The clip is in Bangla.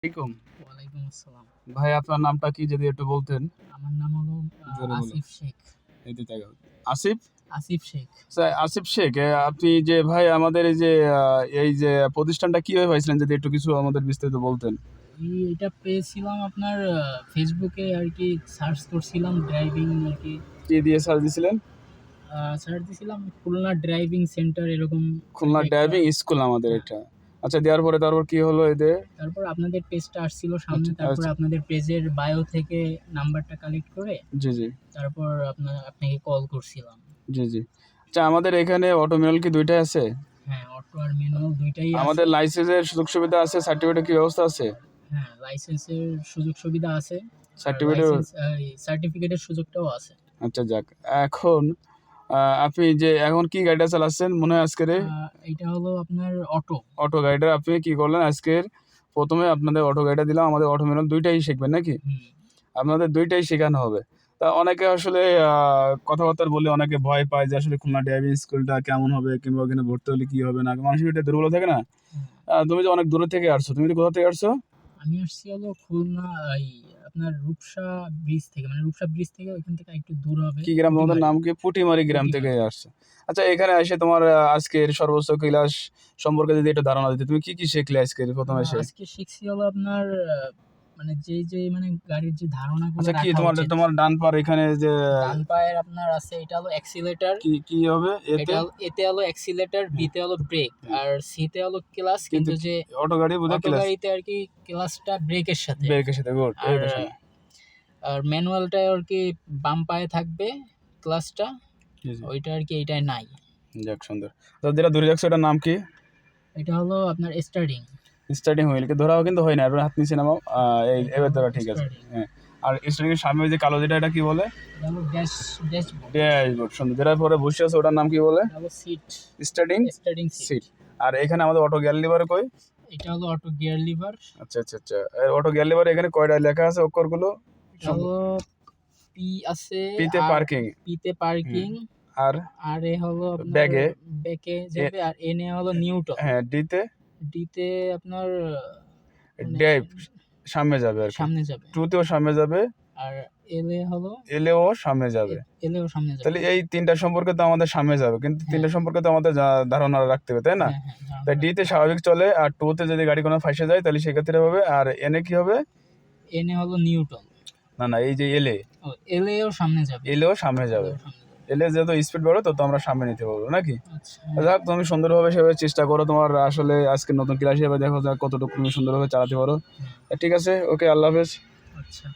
আলাইকুম। ওয়ালাইকুম আসসালাম। ভাই আপনার নামটা কি যদি একটু বলতেন? আমার নাম হলো জোরে বলুন। আসিফ শেখ। এই তো তাই। আসিফ? আসিফ শেখ। আসিফ শেখ আপনি যে ভাই আমাদের এই যে প্রতিষ্ঠানটা কিভাবে পাইছিলেন যদি একটু কিছু আমাদের বিস্তারিত বলতেন? এটা পেয়েছিলাম আপনার ফেসবুকে আরকি সার্চ করছিলাম ড্রাইভিং আরকি। কি দিয়ে সার্চ দিছিলেন? সার্চ দিছিলাম খুলনা ড্রাইভিং সেন্টার এরকম খুলনা একটা। ড্রাইভিং স্কুল আমাদের হ্যাঁ, এটা। আচ্ছা দেওয়ার পরে তারপর কি হলো এতে? তারপর আপনাদের পেজটা আসছিল সামনে। আচ্ছা, তারপরে আচ্ছা। আপনাদের পেজের বায়ো থেকে নাম্বারটা কালেক্ট করে জি, জি। তারপর আপনাকে কল করছিলাম। জি, জি। আচ্ছা আমাদের এখানে অটো ম্যানুয়াল কি ২ টাই আছে? হ্যাঁ, অটো আর ম্যানুয়াল ২ টাই আছে। আমাদের লাইসেন্সের সুযোগ সুবিধা আছে, সার্টিফিকেটের কি ব্যবস্থা আছে? হ্যাঁ, লাইসেন্সের সুযোগ সুবিধা আছে। আর সার্টিফিকেটের সার্টিফিকেটের সুযোগটাও আছে। আচ্ছা যাক। এখন আপনি যে এখন কি গাড়িটা চালাচ্ছেন মনে হয় আজকেরে? এইটা হলো আপনার অটো। অটো গাড়িটা আপনি কি করলেন আজকের ১ম এ আপনাদের অটো গাড়িটা দিলাম। আমাদের অটো ম্যানুয়াল ২ টাই শিখবেন নাকি? হুম, আপনাদের ২ টাই শেখানো হবে। তা অনেকে আসলে কথাবার্তা বলে অনেকে ভয় পায় যে আসলে খুলনা ড্রাইভিং স্কুলটা কেমন হবে কিংবা ওখানে ভর্তি হলে কি হবে না? মানুষের একটা দুর্বলতা থাকে না? হুম। তুমি যে অনেক দূরে থেকে আসছো। তুমি কোথা থেকে আসছো? আমি আসছি হলো খুলনা এই আপনার রূপসা ব্রিজ থেকে। মানে রূপসা ব্রিজ থেকে ওইখান থেকে একটু দূর হবে কি গ্রাম তোমাদের পুটিমারি। নাম কি? পুটিমারি গ্রাম থেকে পুটিমারি। আসছো। আচ্ছা এখানে এসে তোমার আজকের সর্বোচ্চ ক্লাস সম্পর্কে যদি একটু ধারণা দিতে, তুমি কি শিখলে আজকের ১ম এসে? আজকে শিখছি হলো আপনার মানে যেই মানে গাড়ির যে ধারণাগুলো আচ্ছা কি রাখা তোমার উচিত। তোমার ডান পার এখানে যে ডান পায়ের আপনার আছে এটা হলো অ্যাক্সিলারেটর। কি হবে এতে? এতে হলো অ্যাক্সিলারেটর, বি তে হলো ব্রেক, হ্যাঁ। আর সি তে হলো ক্লাচ। কিন্তু কিন্তু যে অটো গাড়ি বোধহয় অটো ক্লাস গাড়িতে আরকি ক্লাচটা ব্রেকের সাথে। ব্রেকের সাথে গুড আর এটা শোনো। আর ম্যানুয়ালটা আরকি বাম পায়ে থাকবে ক্লাচটা। জি, জি। ওইটা আরকি এইটায় নাই। যাক সুন্দর। তো যেটা দূরে যাচ্ছে ওটার নাম কি? এটা হলো আপনার স্টার্টিং। স্টার্টিং হুইল কি ধরাও কিন্তু হয় না। এবার হাত নিচে নামাও। এটা এবার হলো ধরা ঠিক আছে। স্টার্টিং। হ্যাঁ। আর স্টার্টিং এর সামনে যে কালো যেটা এটা কি বলে? এটা হলো ড্যাশবোর্ড। ড্যাশবোর্ড সুন্দর। যেটার পরে বসে আছে ওটার নাম কি বলে? এটা হলো seat. Starting starting seat. Seat. আর এখানে আমাদের অটো গিয়ার লিভার কই? এটা হলো অটো গিয়ার লিভার। আচ্ছা, আচ্ছা, আচ্ছা। অটো গিয়ার লিভার এখানে কয়টা লেখা আছে অক্ষরগুলো? এটা হলো পি আছে। পি তে আর পার্কিং। পি তে পার্কিং। আর আর এ হলো আপনার ব্যাগে ব্যাকে এ যাবে। আর এন এ হলো নিউটন। হ্যাঁ, ডি তে ডি তে আপনার মানে ডেভ সামনে যাবে আরকি। সামনে যাবে। 2 তেও সামনে যাবে, আর এল এ হলো এল এও সামনে যাবে। এল এও সামনে যাবে। তাহলে এই ৩ টা সম্পর্কে তো আমাদের সামনে যাবে। কিন্তু ৩ টা হ্যাঁ, সম্পর্কে তো আমাদের ধারণা রাখতে হবে, তাই না? হ্যাঁ, হ্যাঁ, তাই ধারণা ডি তে রাখতে হবে। স্বাভাবিক চলে আর 2 তে যদি গাড়ি কোনো ফাঁইসে যায় তাহলে সেক্ষেত্রে হবে। আর এন এ কি হবে? এন এ হলো নিউটন। না, না এই যে এল এ, ও এল এও সামনে যাবে। এল এও সামনে এল যাবে। এও সামনে যাবে। এল এ যত স্পিড বাড়বে তত আমরা সামনে নিতে পারবো, নাকি? আচ্ছা, যাক তুমি সুন্দরভাবে সেভাবে চেষ্টা করো। তোমার আসলে আজকে নতুন ক্লাস হিসেবে দেখো যাক কতটুকু তুমি সুন্দরভাবে চালাতে পারো। হুম, ঠিক আছে, ওকে আল্লাহ হাফেজ। আচ্ছা।